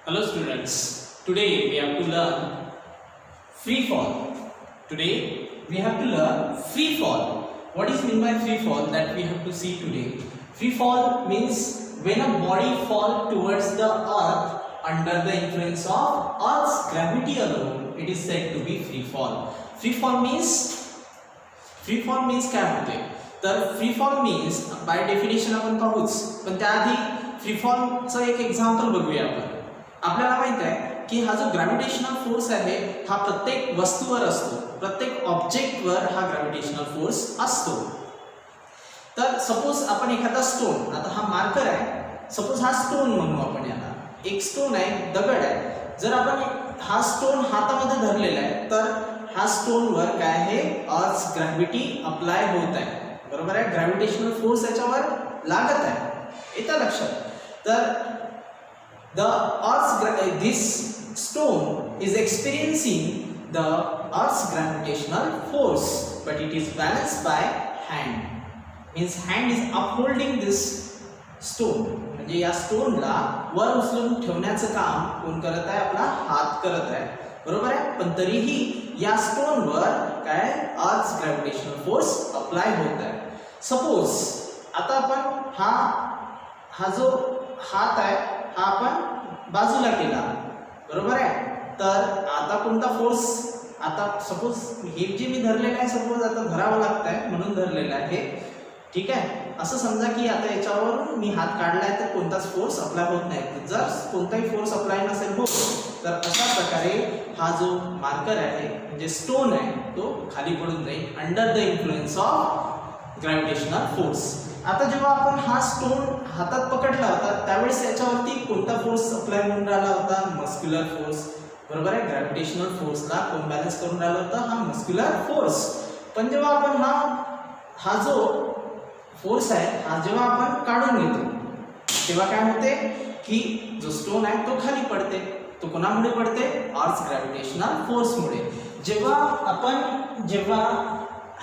Hello students, today we have to learn free fall. Today we have to learn free fall. What is mean by free fall that we have to see today? Free fall means when a body falls towards the earth under the influence of earth's gravity alone, it is said to be free fall. Free fall means काय होते? तर free fall means by definition आपण पाहूच, पण त्याआधी free फॉलचं एक example बघूया आपण. आपल्याला माहित आहे की हा जो ग्रॅव्हिटेशनल फोर्स आहे हा प्रत्येक वस्तूवर असतो, प्रत्येक ऑब्जेक्टवर हा ग्रॅव्हिटेशनल फोर्स असतो. तर सपोज आपण एखादा स्टोन, आता हा मार्कर आहे, सपोज हा स्टोन म्हणू आपण, याला एक स्टोन आहे, दगड आहे. जर आपण हा स्टोन हातामध्ये धरलेला आहे तर हा स्टोनवर काय आहे, अर्थ ग्रॅव्हिटी अप्लाय होत आहे, बरोबर आहे. ग्रॅव्हिटेशनल फोर्स याच्यावर लागत आहे, येतं लक्षात. तर the this stone is experiencing the earth's gravitational force, but it is balanced by hand. Means hand is upholding this stone. म्हणजे या स्टोनला वर उचलून ठेवण्याचं काम कोण करत आहे? आपला हात करत आहे, बरोबर आहे. पण तरीही या स्टोनवर काय अर्थ ग्रॅव्हिटेशनल फोर्स अप्लाय होत आहे. सपोज आता आपण हा जो हात आहे हा आपण बाजूला केला, बरोबर आहे. तर आता कोणता फोर्स? आता सपोज हे जे मी धरलेलं आहे, सपोज आता धरावं लागतंय म्हणून धरलेलं आहे, ठीक आहे. असं समजा की आता याच्यावरून मी हात काढलाय तर कोणताच फोर्स अप्लाय होत नाही. जर कोणताही फोर्स अप्लाय नसेल होत तर अशा प्रकारे हा जो मार्कर आहे म्हणजे स्टोन आहे तो खाली पडून जाईल under the influence of gravitational force. आता जेव्हा आपण हा स्टोन हातात पकडला होता त्यावेळेस याच्यावरती कोणता फोर्स अप्लाय होऊन राहिला होता? मस्क्युलर फोर्स, बरोबर आहे. ग्रॅव्हिटेशनल फोर्सला कोण बॅलन्स करून राहिला होता? हा मस्क्युलर फोर्स. पण जेव्हा आपण हा जो फोर्स आहे हा जेव्हा आपण काढून घेतो तेव्हा काय होते की जो स्टोन आहे तो खाली पडते. तो कोणामुळे पडते? अर्थ ग्रॅव्हिटेशनल फोर्समुळे. जेव्हा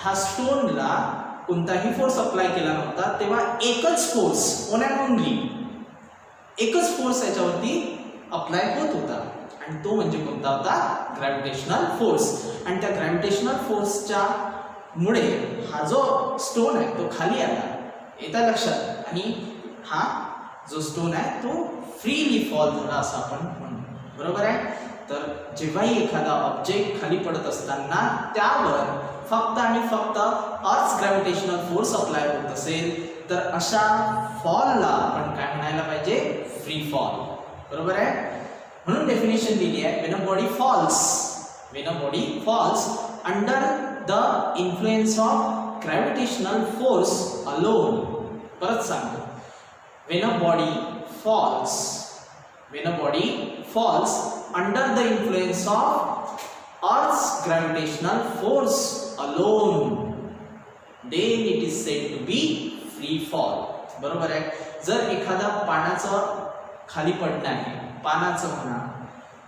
हा स्टोनला कोणताही फोर्स अप्लाय केला नव्हता तेव्हा एकच फोर्स, ओन अँड ओनली एकच फोर्स याच्यावरती अप्लाय होत होता आणि तो म्हणजे कोणता होता? Gravitational force. आणि त्या ग्रॅव्हिटेशनल फोर्सच्या मुळे हा जो स्टोन आहे तो खाली आला, येता लक्षात. आणि हा जो स्टोन आहे तो फ्रीली फॉल झाला असं आपण म्हणू, बरोबर आहे. तर जेव्हाही एखादा ऑब्जेक्ट खाली पडत असताना त्यावर फक्त आणि फक्त अर्थ ग्रॅव्हिटेशनल फोर्स अप्लाय होत असेल तर अशा फॉलला आपण काय म्हणायला पाहिजे? फ्री फॉल, बरोबर आहे. म्हणून डेफिनेशन दिली आहे, when a body falls under the influence of gravitational force alone. परत सांगतो, when a body falls under the influence of earth's gravitational force alone, then it is said to be free fall, बरोबर आहे. जर एखादा पानाचं खाली पडणं आहे, पानाचं म्हणा,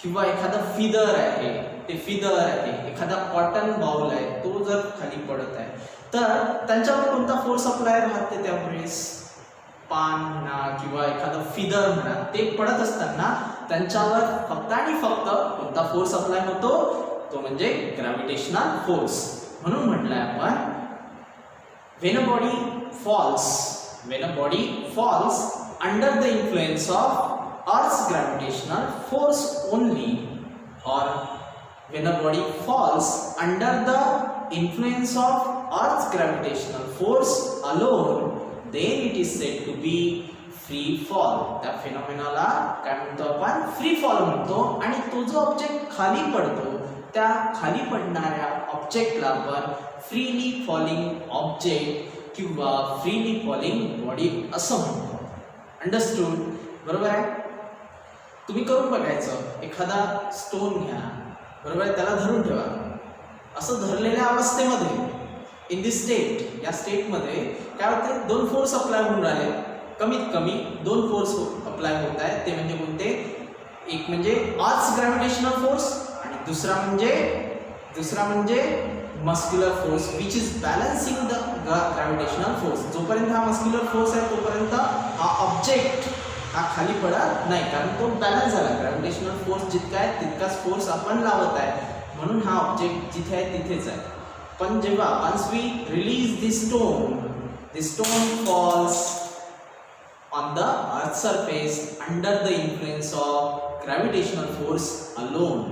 किंवा एखादा फिदर आहे, ते फिदर आहे, एखादा कॉटन बाउल आहे तो जर खाली पडत आहे तर त्यांच्यावर कोणता फोर्स अप्लाय राहते? त्यावेळेस पान म्हणा किंवा एखादा फिदर म्हणा ते पडत असताना त्यांच्यावर फक्त आणि फक्त कोणता फोर्स अप्लाय होतो? तो म्हणजे ग्रॅव्हिटेशनल फोर्स. म्हणून म्हटलंय आपण when a body falls under the influence of earth's gravitational force only, or when a body falls under the influence of earth's gravitational force alone, then it is said to be free fall. त्या फेनॉमेनाला काय म्हणतो आपण? Free fall म्हणतो. आणि तो जो object खाली पडतो त्या खाली पडणाऱ्या ऑब्जेक्टला आपण फ्रीली फॉलिंग ऑब्जेक्ट किंवा फ्रीली फॉलिंग बॉडी असं म्हणतो. अंडरस्टूड, बरोबर आहे. तुम्ही करून बघायचं, एखादा स्टोन घ्या, बरोबर आहे, त्याला धरून ठेवा. असं धरलेल्या अवस्थेमध्ये इन दिस स्टेट, या स्टेटमध्ये काय होते? दोन फोर्स अप्लाय होऊन राहिले, कमीत कमी दोन फोर्स अप्लाय होत आहेत. ते म्हणजे कोणते? एक म्हणजे अर्थ ग्रॅव्हिटेशनल फोर्स आणि दुसरा म्हणजे muscular force which is balancing the gravitational force. जोपर्यंत हा मस्क्युलर फोर्स आहे तोपर्यंत हा ऑब्जेक्ट हा खाली पडत नाही, कारण तो बॅलन्स झाला. ग्रॅव्हिटेशनल फोर्स जितका आहे तितकाच फोर्स आपण लावत आहे, म्हणून हा ऑब्जेक्ट जिथे आहे तिथेच आहे. पण जेव्हा once we release the stone falls on the earth's surface under the influence of gravitational force alone,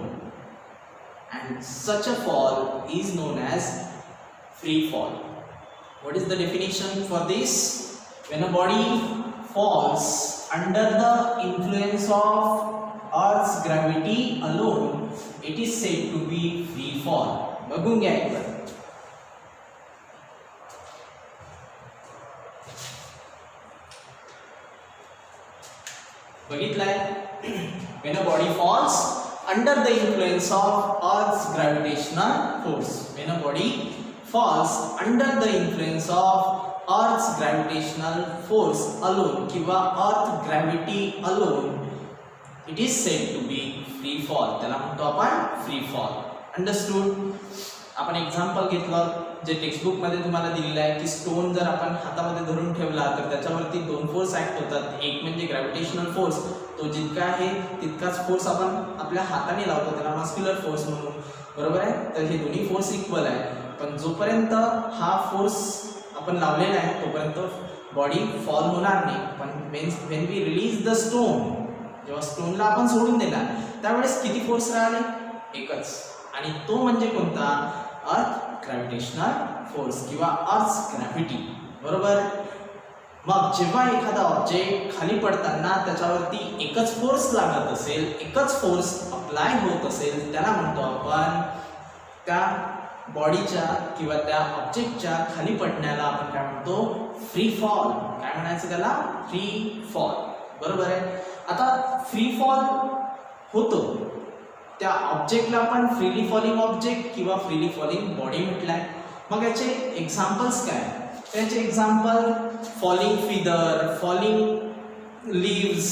and such a fall is known as free fall. What is the definition for this? When a body falls under the influence of earth's gravity alone, it is said to be free fall. बघून घ्या एकदा. बघितलंय, when a body falls under the influence of earth's gravitational force, when a body falls under the influence of earth's gravitational force alone किंवा earth gravity alone, it is said to be free fall. त्याला म्हणतो आपण free fall. Understood? आपण example घेतलं जे textbook मध्ये तुम्हाला दिलेलं आहे की स्टोन जर आपण हातामध्ये धरून ठेवला तर त्याच्यावरती दोन फोर्स ऍक्ट होतात. एक म्हणजे ग्रॅव्हिटेशनल फोर्स, तो जितका आहे तितकाच फोर्स आपण आपल्या हाताने लावतो, त्याला मस्क्युलर फोर्स म्हणून, बरोबर आहे. तर हे दोन्ही फोर्स इक्वल आहे, पण जोपर्यंत हा फोर्स आपण लावलेला आहे तोपर्यंत बॉडी फॉल होणार नाही. पण when we release the stone, जेव्हा स्टोनला आपण सोडून दिला त्यावेळेस किती फोर्स राहिले? एकच, आणि तो म्हणजे कोणता? अर्थ ग्रॅव्हिटेशनल फोर्स किंवा अर्थ ग्रॅव्हिटी, बरोबर. मग जेव्हा एखादा ऑब्जेक्ट खाली पडताना त्याच्यावरती एकच फोर्स लागत असेल, एकच फोर्स अप्लाय होत असेल, त्याला म्हणतो आपण त्या बॉडीच्या किंवा त्या ऑब्जेक्टच्या खाली पडण्याला आपण काय म्हणतो? Free fall. काय म्हणायचं त्याला? फ्री फॉल, बरोबर आहे. आता फ्री फॉल होतो त्या ऑब्जेक्टला आपण फ्रीली फॉलिंग ऑब्जेक्ट किंवा फ्रीली फॉलिंग बॉडी म्हटलंय. मग याचे एक्झाम्पल्स काय? त्याचे example falling feather, falling leaves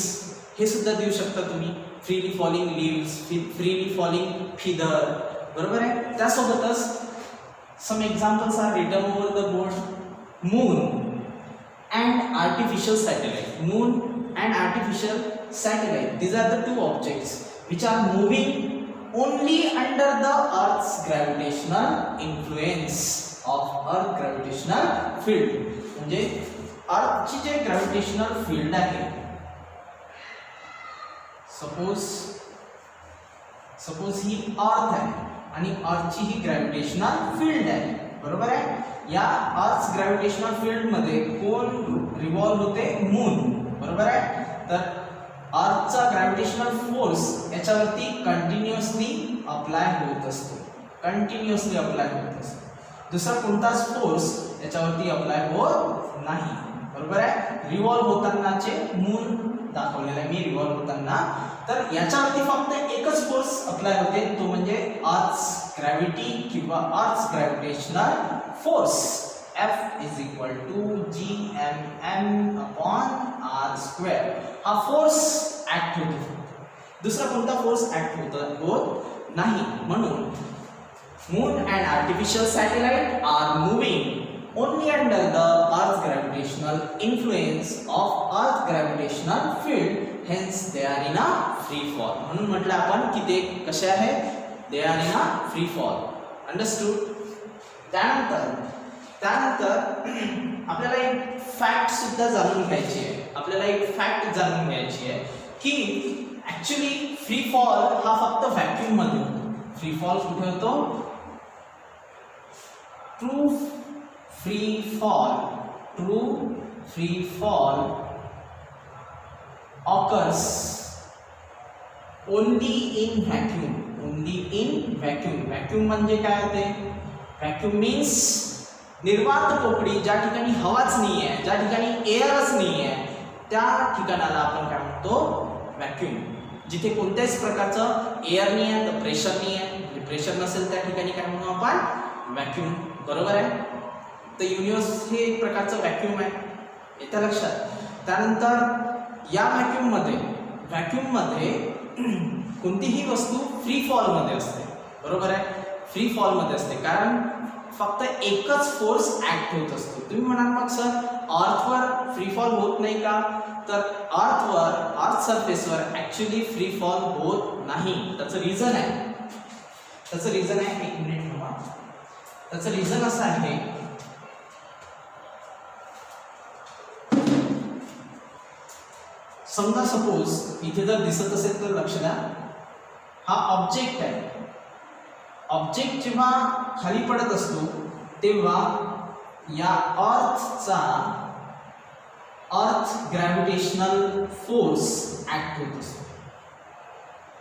हे सुद्धा देऊ शकता तुम्ही. Freely falling leaves, freely falling feather, बरोबर आहे. त्यासोबतच some examples are written over the board. Moon and artificial satellite. Moon and artificial satellite, these are the two objects which are moving only under the earth's gravitational influence of earth gravitational field. म्हणजे अर्थची जे gravitational field आहे, suppose ही अर्थ आहे आणि अर्थची ही gravitational field आहे, बरोबर आहे. या अर्थ ग्रॅव्हिटेशनल फील्ड मध्ये कोण रिव्हॉल्व होते? मून, बरोबर आहे. तर अर्थचा ग्रॅव्हिटेशनल फोर्स याच्यावरती कंटिन्युअसली अप्लाय होत असतो, कंटिन्युअसली अप्लाय होत असतो. दुसरा कोणताच फोर्स याच्यावरती अप्लाय होत नाही, बरोबर आहे. रिव्हॉल्व होतानाचे मून दाखवलेला आहे मी, रिव्हॉल्व होताना. तर याच्यावरती फक्त एकच फोर्स अप्लाय होते, तो म्हणजे अर्थ ग्रॅव्हिटी किंवा अर्थ gravitational force. F is equal to Gmm/r². हा फोर्स ऍक्ट होतो, दुसरा कोणता फोर्स ऍक्ट होत नाही. म्हणून moon and artificial satellite are moving only under the earth gravitational influence of earth gravitational field, hence they are in a free fall. म्हणून म्हटलं आपण की ते कसे आहेत? They are in a free fall. Understood? त्यानंतर आपल्याला एक फॅक्ट सुद्धा जाणून घ्यायची आहे. आपल्याला एक फॅक्ट जाणून घ्यायची आहे की ऍक्च्युली फ्री फॉल हा फक्त व्हॅक्यूम मध्ये होतो. फ्री फॉल कुठे होतो? True free fall occurs only in vacuum. Vacuum म्हणजे काय होते? व्हॅक्यूम मीन्स निर्वात पोकळी, ज्या ठिकाणी हवाच नाही आहे, ज्या ठिकाणी एअरच नाही आहे, त्या ठिकाणाला आपण काय म्हणतो? व्हॅक्यूम. जिथे कोणत्याच प्रकारचं एअर नाही आहे, तर प्रेशर नाही आहे. प्रेशर नसेल त्या ठिकाणी काय म्हणू आपण? व्हॅक्यूम, बरोबर आहे. तर युनिव्हर्स हे एक प्रकारचं व्हॅक्यूम आहे, येतं लक्षात. त्यानंतर या व्हॅक्यूम मध्ये कोणतीही वस्तू फ्री फॉल मध्ये असते, बरोबर आहे. फ्री फॉल मध्ये असते कारण फक्त एकच फोर्स ऍक्ट होत असतो. तुम्ही म्हणाल मग सर अर्थवर फ्री फॉल होत नाही का? तर अर्थ सरफेसवर ॲक्च्युली फ्री फॉल होत नाही. त्याचं रिझन आहे, एक मिनिट थांबा. त्याचं रिझन असं आहे, समजा सपोज इथे जर दिसत असेल तर लक्ष द्या, हा ऑब्जेक्ट आहे. ऑब्जेक्ट जेव्हा खाली पडत असतो तेव्हा या अर्थ ग्रॅव्हिटेशनल फोर्स ऍक्ट होत असतो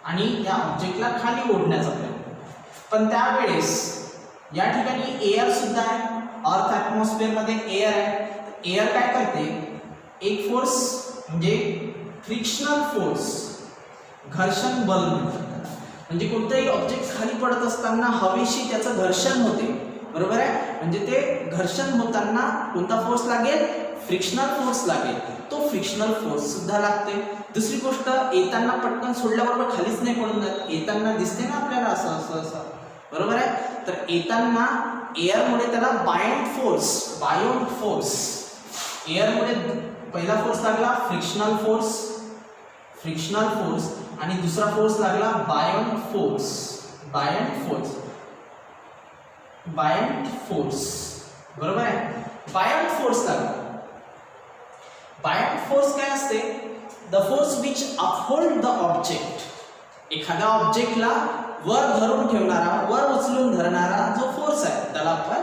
आणि या ऑब्जेक्टला खाली ओढण्याचा प्रयत्न. पण त्यावेळेस या ठिकाणी एअर सुद्धा आहे. अर्थ ॲटमॉस्फिअरमध्ये एअर आहे. एअर काय करते, एक फोर्स म्हणजे फ्रिक्शनल फोर्स, घर्षण बल म्हणतात. म्हणजे कोणतंही ऑब्जेक्ट खाली पडत असताना हवेशी त्याचं घर्षण होते, बरोबर आहे. म्हणजे ते घर्षण होताना कोणता फोर्स लागेल, फ्रिक्शनल फोर्स लागेल. तो फ्रिक्शनल फोर्स सुद्धा लागते. दुसरी गोष्ट, येताना पटकन सोडल्याबरोबर खालीच नाही पडून जात, येताना दिसते ना आपल्याला असं असं असं, बरोबर आहे. तर येताना एअरमुळे त्याला बायोंट फोर्स, एअरमुळे पहिला फोर्स लागला फ्रिक्शनल फोर्स आणि दुसरा फोर्स लागला बायोंट फोर्स, बरोबर आहे. बायोंट फोर्स लागला. बायोंट फोर्स काय असते, the force which uphold the object. एखाद्या ऑब्जेक्टला वर धरून ठेवणारा, वर उचलून धरणारा जो फोर्स आहे त्याला आपण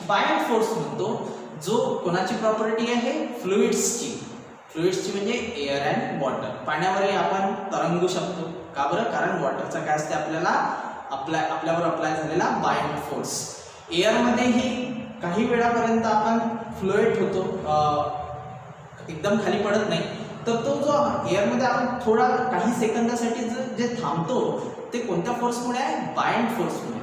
बायोंट फोर्स म्हणतो. जो कोणाची प्रॉपर्टी आहे, फ्लुइड्सची म्हणजे एअर अँड वॉटर. पाण्यावरही आपण तरंगू शकतो. का बरं, कारण वॉटरचा काय असते, आपल्यावर अप्लाय झालेला बायोंट फोर्स. एअरमध्येही काही वेळापर्यंत आपण फ्लोएट होतो, एकदम खाली पडत नाही. तर तो जो एअरमध्ये आपण थोडा काही सेकंदासाठी जे थांबतो ते कोणत्या फोर्समुळे आहे, बायोंट फोर्समुळे.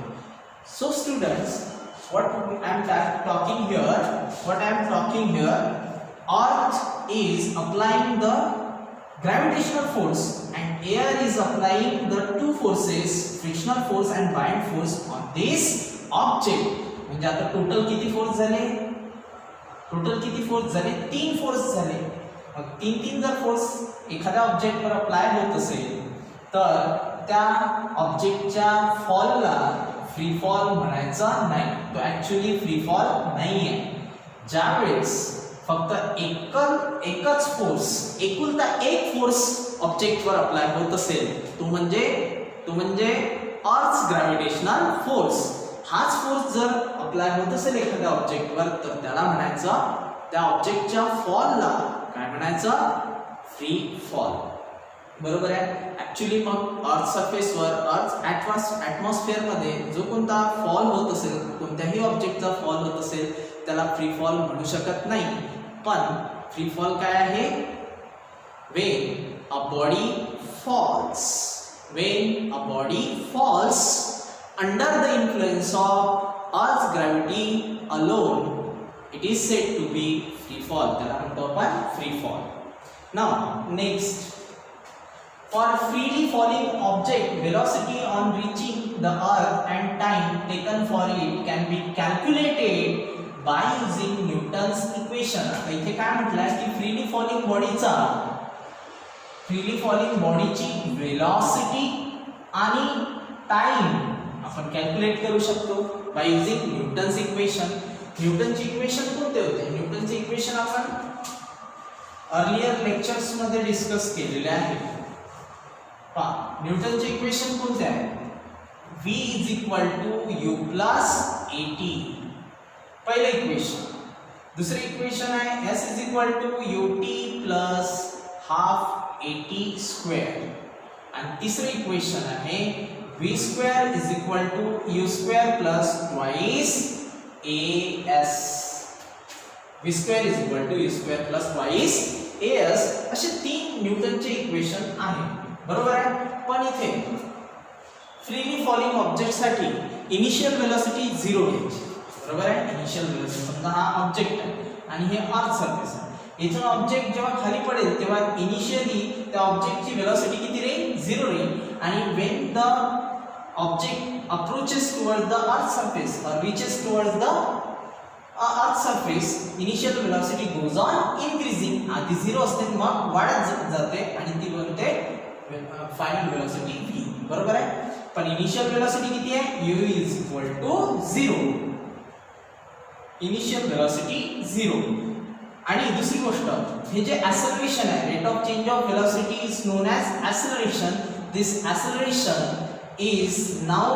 So students, what I am talking here, earth is applying the gravitational force and air is applying the two forces, frictional force and buoyant force on this object. म्हणजे आता टोटल किती फोर्स झाले, तीन force झाले. मग तीन जर force एखाद्या ऑब्जेक्टवर अप्लाय होत असेल तर त्या ऑब्जेक्टच्या फॉलला फ्री फॉल म्हणायचा नाही. तो ॲक्च्युली फ्री फॉल नाही आहे. ज्यावेळेस फक्त एकच फोर्स, एकुलता एक फोर्स ऑब्जेक्टवर अप्लाय होत असेल, तो म्हणजे अर्थ ग्रॅव्हिटेशनल फोर्स. हाच फोर्स जर अप्लाय होत असेल एखाद्या ऑब्जेक्टवर तर त्याला म्हणायचं, त्या ऑब्जेक्टच्या फॉलला काय म्हणायचं, फ्री फॉल, बरोबर आहे. ॲक्च्युली मग अर्थ सरफेसवर, अर्थ ॲटमॉस्फिअरमध्ये जो कोणता फॉल होत असेल, कोणत्याही ऑब्जेक्टचा फॉल होत असेल त्याला फ्री फॉल म्हणू शकत नाही. पण फ्री फॉल काय आहे, when a body falls under the influence of earth's gravity alone, it is said to be free fall. त्याला म्हणतो आपण free fall. Now next, for freely falling object, velocity on reaching the earth and time taken for it can be calculated by using Newton's equation. आता इथे काय म्हटलंय की freely falling बॉडीची velocity आणि टाइम आपण कॅल्क्युलेट करू शकतो बाय युजिंग न्यूटन्स इक्वेशन. न्यूटनची इक्वेशन कोणते होते, न्यूटनचे इक्वेशन आपण अर्लियर लेक्चर्स मध्ये डिस्कस केलेले आहे. न्यूटनचे इक्वेशन कोणते आहे, v = u + at, पहिले इक्वेशन. दुसरे इक्वेशन आहे s = ut + ½ at². आणि तिसरे इक्वेशन आहे v² = u² + twice as. v² = u² + twice as. असे तीन न्यूटनचे इक्वेशन आहे, बरोबर आहे. पण इथे फ्रीली फॉलिंग ऑब्जेक्ट साठी इनिशियल वेलोसिटी 0 घ्यायची, बरोबर आहे. इनिशियल वेलोसिटी, समजा हा ऑब्जेक्ट आहे आणि हे अर्थ सरफेस आहे. इथून ऑब्जेक्ट जेव्हा खाली पडेल तेव्हा इनिशियली त्या ऑब्जेक्टची वेलोसिटी किती राहील, 0 राहील. आणि when the object approaches towards the earth surface or reaches towards the earth surface initial velocity goes on increasing. आधी 0 असते मग वाढत जाते आणि ती बनते फायनल वेलोसिटी v. बरोबर आहे. पण इनिशियल वेलोसिटी किती आहे? u is equal to 0. Initial velocity 0. आणि दुसरी गोष्ट, हे जे ॲक्सेलरेशन आहे, rate of change of velocity is known as acceleration. This acceleration is now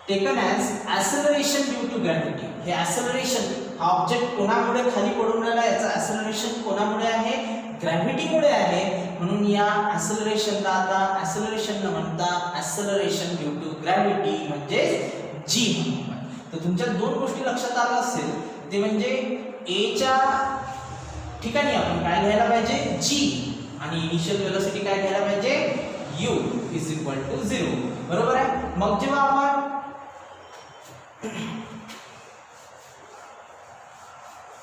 taken as acceleration due to gravity. हे ॲक्सेलरेशन, हा ऑब्जेक्ट कोणामुळे खाली पडून राहिला, याचा ॲक्सेलरेशन कोणामुळे आहे? ग्रॅव्हिटीमुळे आहे. म्हणून या ॲक्सेलरेशनला आता ॲक्सेलरेशन न म्हणता ॲक्सेलरेशन ड्यू टू ग्रॅव्हिटी म्हणजे g म्हणून. तर तुमच्या दोन गोष्टी लक्षात आल्या असेल, ते म्हणजे a च्या ठिकाणी आपण काय घ्यायला पाहिजे? g. आणि इनिशियल वेलोसिटी काय घ्यायला पाहिजे? u is equal to 0. बरोबर आहे. मग जेव्हा आपण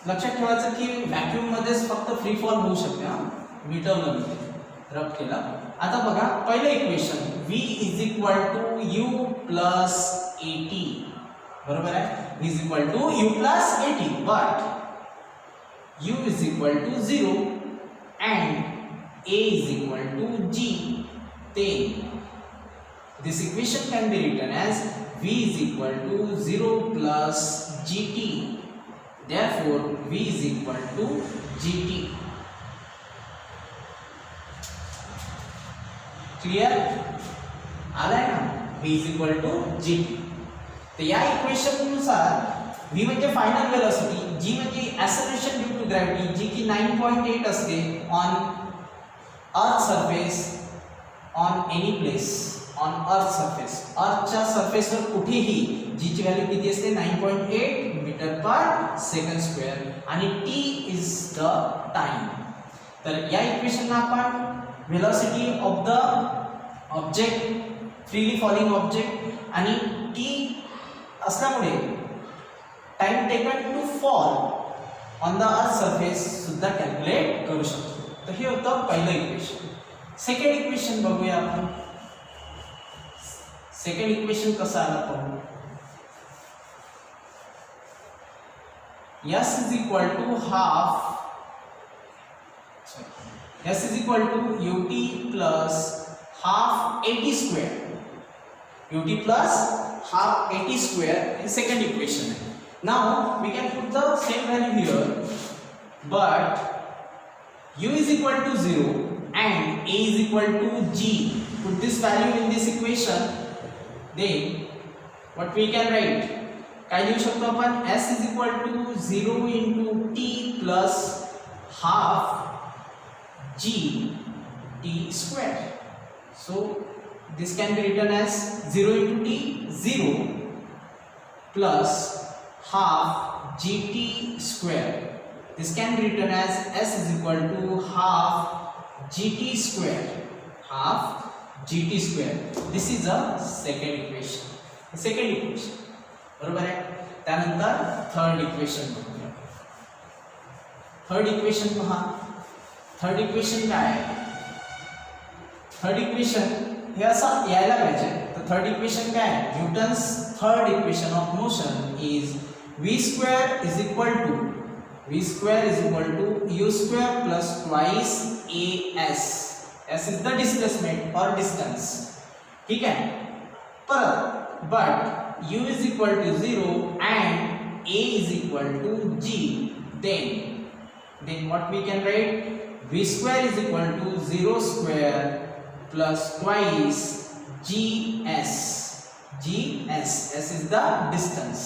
लक्षात ठेवायचं की व्हॅक्यूम मध्येच फक्त फ्री फॉल होऊ शकते. मी टर्म रब केला. आता बघा पहिलं equation, v is equal to u plus at. बरोबर आहे. v is equal to u plus at, but u is equal to 0 and a is equal to g. Then this equation can be written as v is equal to 0 plus gt. Therefore v is equal to gt. Clear? आलाय ना? v is equal to gt. तर या equation नुसार v म्हणजे final velocity, g म्हणजे acceleration due to gravity, जी की 9.8 असते on earth surface, on any place on earth surface. अर्थच्या सरफेसवर कुठेही जी ची व्हॅल्यू किती असते? 9.8 मीटर पर सेकंड स्क्वेअर. आणि t इज द टाइम. तर या इक्वेशनला आपण velocity of the object, freely falling object आणि t असल्यामुळे time taken to fall on the earth surface सुद्धा कॅल्क्युलेट करू शकतो. तर हे होतं पहिलं इक्वेशन. सेकंड इक्वेशन बघूया आपण. सेकंड इक्वेशन कसं आलं पाहू. s is equal to half, s is equal to ut plus half at square. ut plus half at square is second equation. Now we can put the same value here, but u is equal to 0 and a is equal to g. Put this value in this equation, then what we can write? काय लिहू शकतो आपण? s is equal to 0 into t plus half g t square. So this can be written as 0 into t, 0 plus half gt square. This can be written as s is equal to half gt square, half gt square. This is a second equation. Second equation. बरोबर आहे. त्यानंतर third equation बघूया. Third equation पहा. Third equation काय आहे? Third equation हे असं यायला पाहिजे. तर थर्ड इक्वेशन काय आहे? Newton's third equation of motion is v square is equal to u square plus twice as. s is the displacement or distance. ठीक आहे. परत but u is equal to 0 and a is equal to g. Then what we can write? v square is equal to 0 square plus twice gs. S is the distance.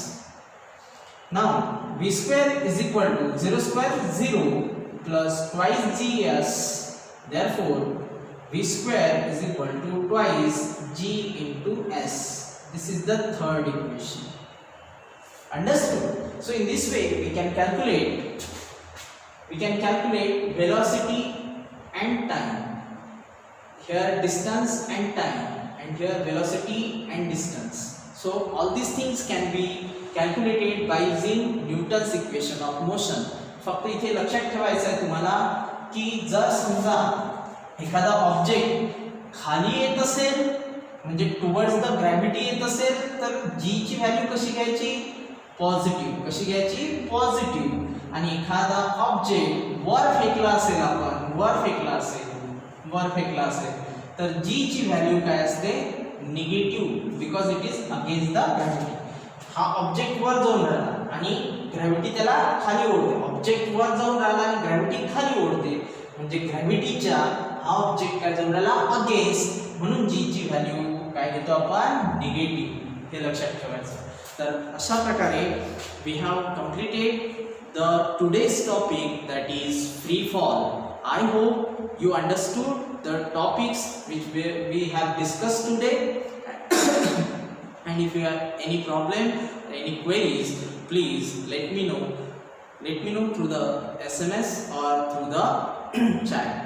Now v square is equal to 0 square 0 plus twice gs. Therefore v square is equal to twice g into s. This is the third equation. Understood? So in this way we can calculate velocity and time. Here distance and time, and here velocity and distance. So all these things can be calculated by using Newton's equation of motion. फक्त इथे लक्षात ठेवायचं आहे तुम्हाला की जर समजा एखादा ऑब्जेक्ट खाली येत असेल म्हणजे टुवर्ड्स द ग्रॅव्हिटी येत असेल तर g ची व्हॅल्यू कशी घ्यायची? पॉझिटिव्ह. कशी घ्यायची? पॉझिटिव्ह. आणि एखादा ऑब्जेक्ट वर फेकला असेल, आपण वर फेकला असेल तर जी ची व्हॅल्यू काय असते? Negative, because it is against the gravity. हा ऑब्जेक्ट वर जाऊन राहिला आणि ग्रॅव्हिटी त्याला खाली ओढते. ऑब्जेक्ट वर जाऊन राहिला आणि ग्रॅव्हिटी खाली ओढते, म्हणजे ग्रॅव्हिटीच्या हा ऑब्जेक्ट काय जाऊन राहिला? अगेन्स्ट. म्हणून जी ची व्हॅल्यू काय घेतो आपण? निगेटिव्ह. हे लक्षात ठेवायचं. तर अशा प्रकारे we have completed the today's topic, that is free fall. I hope you understood the topics which we have discussed today. And if you have any problem or any queries, please let me know through the SMS or through the chat.